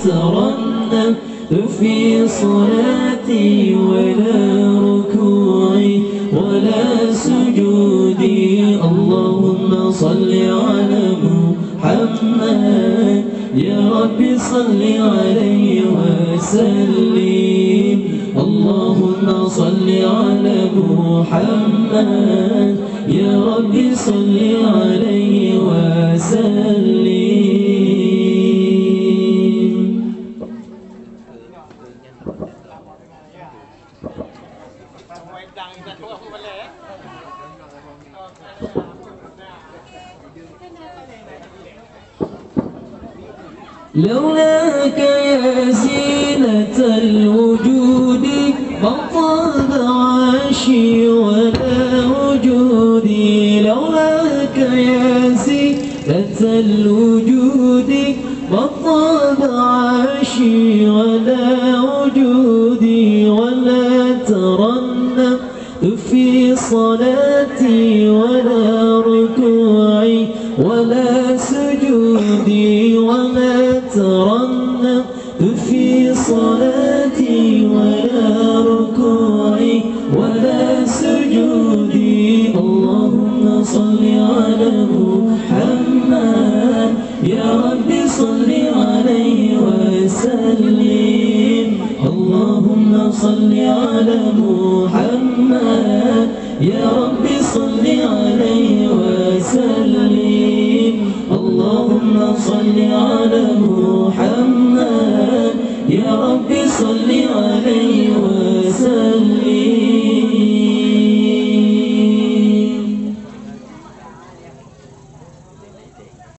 ترنم في صلاتي ولا ركوعي ولا سجودي. اللهم صل على محمد يا ربي صل عليه وسلم. اللهم صل على محمد يا ربي صل عليه وسلم. لولاك يا زينة الوجود ما طاب عاشي ولا وجودي. لولاك يا زينة الوجود ما طاب عاشي ولا وجودي. ولا ترنم في صلاتي ولا ركوعي ولا سجودي. ولا ترنم في صلاتي ولا ركوعي ولا سجودي. اللهم صل على محمد يا ربي صل عليه وسلم. اللهم صل على محمد يا ربي صل عليه وسلم. اللهم صل على محمد يا ربي صل عليه وسلم.